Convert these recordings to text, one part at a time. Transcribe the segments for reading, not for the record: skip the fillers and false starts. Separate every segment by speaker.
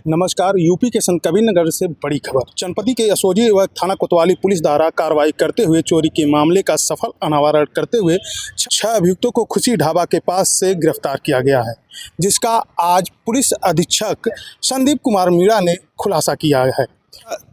Speaker 1: नमस्कार। यूपी के संत कबीर नगर से बड़ी खबर। जनपद के यसोजी व थाना कोतवाली पुलिस द्वारा कार्रवाई करते हुए चोरी के मामले का सफल अनावरण करते हुए 6 अभियुक्तों को खुशी ढाबा के पास से गिरफ्तार किया गया है, जिसका आज पुलिस अधीक्षक संदीप कुमार मीणा ने खुलासा किया है।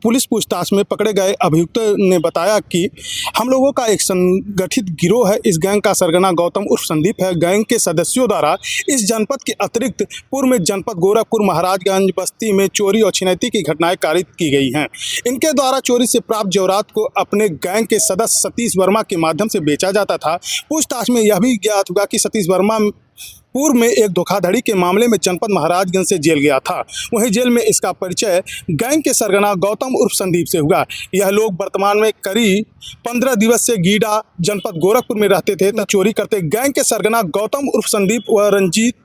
Speaker 1: पुलिस पूछताछ में पकड़े गए अभियुक्तों ने बताया कि हम लोगों का एक संगठित गिरोह है। इस गैंग का सरगना गौतम उर्फ संदीप है। गैंग के सदस्यों द्वारा इस जनपद के अतिरिक्त पूर्व में जनपद गोरखपुर, महाराजगंज, बस्ती में चोरी और छिनैती की घटनाएं कारित की गई हैं। इनके द्वारा चोरी से प्राप्त जेवरात को अपने गैंग के सदस्य सतीश वर्मा के माध्यम से बेचा जाता था। पूछताछ में यह भी ज्ञात हुआ कि सतीश वर्मा पूर्व में एक धोखाधड़ी के मामले में जनपद महाराजगंज से जेल गया था। वहीं जेल में इसका परिचय गैंग के सरगना गौतम उर्फ संदीप से हुआ। यह लोग वर्तमान में करीब 15 दिवस से गीडा जनपद गोरखपुर में रहते थे तब चोरी करते। गैंग के सरगना गौतम उर्फ संदीप व रंजीत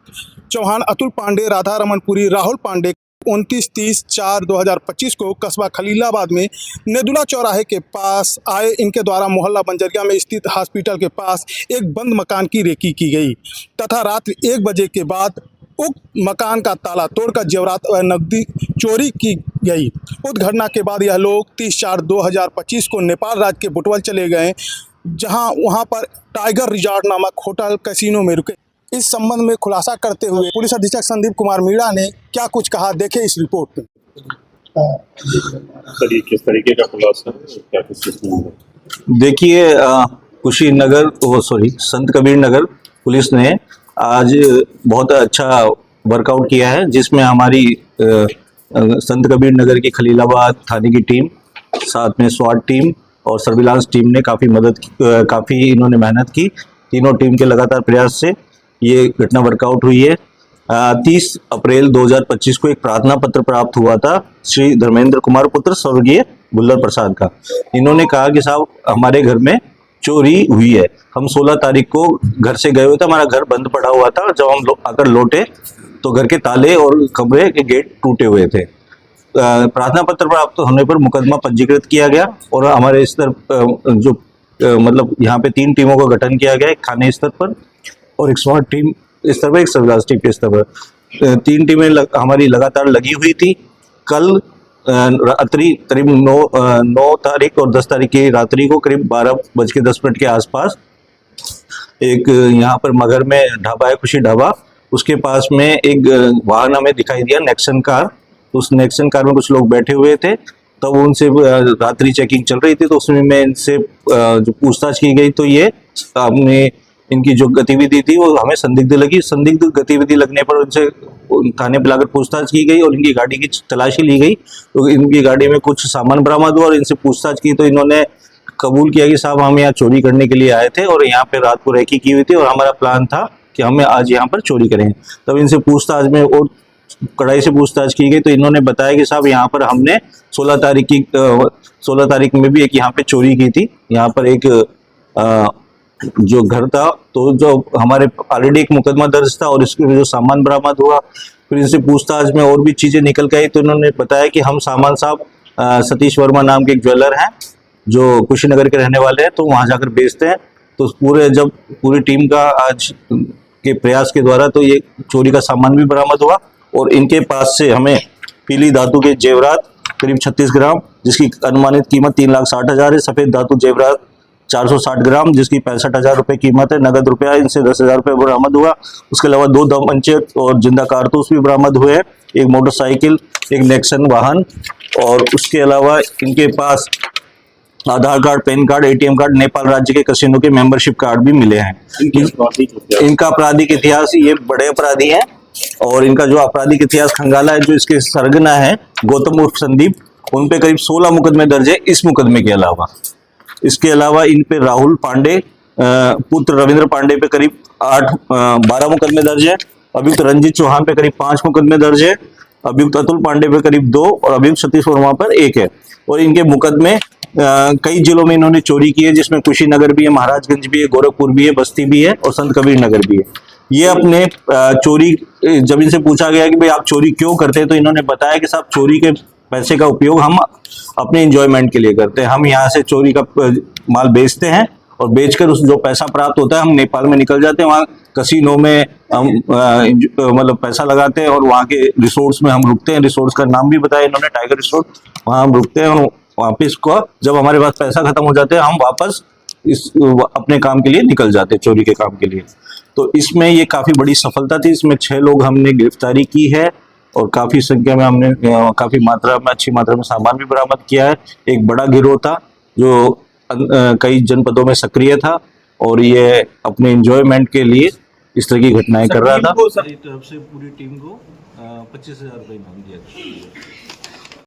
Speaker 1: चौहान, अतुल पांडे, राधा रमन पुरी, राहुल पांडे 29/30/2025 को कस्बा खलीलाबाद में नेदुला चौराहे के पास आए। इनके द्वारा मोहल्ला बंजरिया में स्थित हॉस्पिटल के पास एक बंद मकान की रेकी की गई तथा रात्रि 1 बजे के बाद उक्त मकान का ताला तोड़कर जेवरात व नकदी चोरी की गई। उक्त घटना के बाद यह लोग 30/4/2025 को नेपाल राज्य के बुटवल चले गए, जहां वहां पर टाइगर रिजॉर्ट नामक होटल कैसीनो में रुके। इस संबंध में खुलासा करते हुए पुलिस अधीक्षक संदीप कुमार मीणा ने क्या कुछ कहा, देखें इस रिपोर्ट में।
Speaker 2: किस तरीके का खुलासा है, क्या कुछ
Speaker 3: देखिए, कुशीनगर संत कबीर नगर पुलिस ने आज बहुत अच्छा वर्कआउट किया है, जिसमें हमारी संत कबीर नगर की खलीलाबाद थाने की टीम, साथ में स्वाट टीम और सर्विलांस टीम ने काफ़ी इन्होंने मेहनत की। तीनों टीम के लगातार प्रयास से ये घटना वर्कआउट हुई है। 30 अप्रैल 2025 को एक प्रार्थना पत्र प्राप्त हुआ था श्री धर्मेंद्र कुमार पुत्र स्वर्गीय बुल्लर प्रसाद का। इन्होंने कहा कि साहब हमारे घर में चोरी हुई है। हम 16 तारीख को घर से गए हुए थे, हमारा घर बंद पड़ा हुआ था। जब हम आकर लौटे तो घर के ताले और कमरे के गेट टूटे हुए थे। प्रार्थना पत्र प्राप्त होने पर मुकदमा पंजीकृत किया गया और हमारे स्तर मतलब यहाँ पे 3 टीमों का गठन किया गया, एक थाने स्तर पर और एक स्वाट टीम स्तर पर, एक सर्विलांस टीम के स्तर पर। 3 टीमें हमारी लगातार लगी हुई थी। कल रात्रि करीब 9 तारीख और 10 तारीख की रात्रि को करीब 12:10 के आसपास एक यहाँ पर मगर में ढाबा है, खुशी ढाबा, उसके पास में एक वाहन हमें दिखाई दिया, नेक्सन कार। उस नेक्सन कार में कुछ लोग बैठे हुए थे। तब उनसे रात्रि चेकिंग चल रही थी, तो उसमें मैं इनसे जो पूछताछ की गई तो ये हमने इनकी जो गतिविधि थी वो हमें संदिग्ध लगी। संदिग्ध गतिविधि लगने पर उनसे थाने पर लाकर पूछताछ की गई और इनकी गाड़ी की तलाशी ली गई। तो इनकी गाड़ी में कुछ सामान बरामद हुआ और इनसे पूछताछ की तो इन्होंने कबूल किया कि साहब हम यहाँ चोरी करने के लिए आए थे और यहाँ पे रात को रेकी की हुई थी और हमारा प्लान था कि हमें आज यहाँ पर चोरी करें। तब इनसे पूछताछ में और कड़ाई से पूछताछ की गई तो इन्होंने बताया कि साहब यहाँ पर हमने 16 तारीख में भी एक यहाँ पे चोरी की थी। यहाँ पर एक जो घर था, तो जो हमारे ऑलरेडी एक मुकदमा दर्ज था और इसके जो सामान बरामद हुआ, फिर इनसे पूछताछ में और भी चीजें निकल के आई तो इन्होंने बताया कि हम सामान साहब सतीश वर्मा नाम के एक ज्वेलर हैं जो कुशीनगर के रहने वाले हैं, तो वहां जाकर बेचते हैं। तो पूरी टीम का आज के प्रयास के द्वारा तो ये चोरी का सामान भी बरामद हुआ और इनके पास से हमें पीली धातु के जेवरात करीब 36 ग्राम जिसकी अनुमानित कीमत 3,60,000 है, सफेद धातु जेवरात 460 ग्राम जिसकी 65,000 रुपये कीमत है, नगद रुपया इनसे 10,000 रुपये बरामद हुआ। उसके अलावा 2 दमंचे और जिंदा कारतूस भी बरामद हुए हैं, एक मोटरसाइकिल, एक नेक्सन वाहन और उसके अलावा इनके पास Aadhaar card, PAN card, ATM card, Nepal राज्य के कैसीनो के मेंबरशिप कार्ड भी मिले हैं। इनका आपराधिक इतिहास, ये बड़े अपराधी हैं और इनका जो आपराधिक इतिहास खंगाला है, जो इसके सरगना है गौतम उर्फ संदीप, उन पे करीब 16 मुकदमे दर्ज है इस मुकदमे के अलावा। इसके अलावा इन पे राहुल पांडे पुत्र रविंद्र पांडे पे करीब 12 मुकदमे दर्ज है। अभियुक्त रंजीत चौहान पे करीब 5 मुकदमे दर्ज है। अभियुक्त अतुल पांडे पे करीब 2 और अभियुक्त सतीश वर्मा पर 1 है। और इनके मुकदमे कई जिलों में इन्होंने चोरी की है, जिसमें कुशीनगर भी है, महाराजगंज भी है, गोरखपुर भी है, बस्ती भी है और संत कबीर नगर भी है। ये अपने चोरी, जब इनसे पूछा गया कि भाई आप चोरी क्यों करते हैं, तो इन्होंने बताया कि साहब चोरी के पैसे का उपयोग हम अपने एंजॉयमेंट के लिए करते हैं। हम यहाँ से चोरी का माल बेचते हैं और बेचकर उस जो पैसा प्राप्त होता है हम नेपाल में निकल जाते हैं, वहाँ कसिनो में हम मतलब पैसा लगाते हैं और वहाँ के रिसोर्ट्स में हम रुकते हैं। रिसोर्ट्स का नाम भी बताया इन्होंने, टाइगर रिसोर्ट, वहाँ हम रुकते हैं और वापस को जब हमारे पास पैसा खत्म हो जाते हैं हम वापस इस अपने काम के लिए निकल जाते हैं, चोरी के काम के लिए। तो इसमें ये काफ़ी बड़ी सफलता थी। इसमें 6 लोग हमने गिरफ्तारी की है और काफ़ी संख्या में हमने काफ़ी मात्रा में, अच्छी मात्रा में सामान भी बरामद किया है। एक बड़ा गिरोह था जो कई जनपदों में सक्रिय था और ये अपने एंजॉयमेंट के लिए इस तरह की घटनाएं कर रहा था।
Speaker 4: तरफ से पूरी टीम को 25,000 रुपये इनाम दिया था।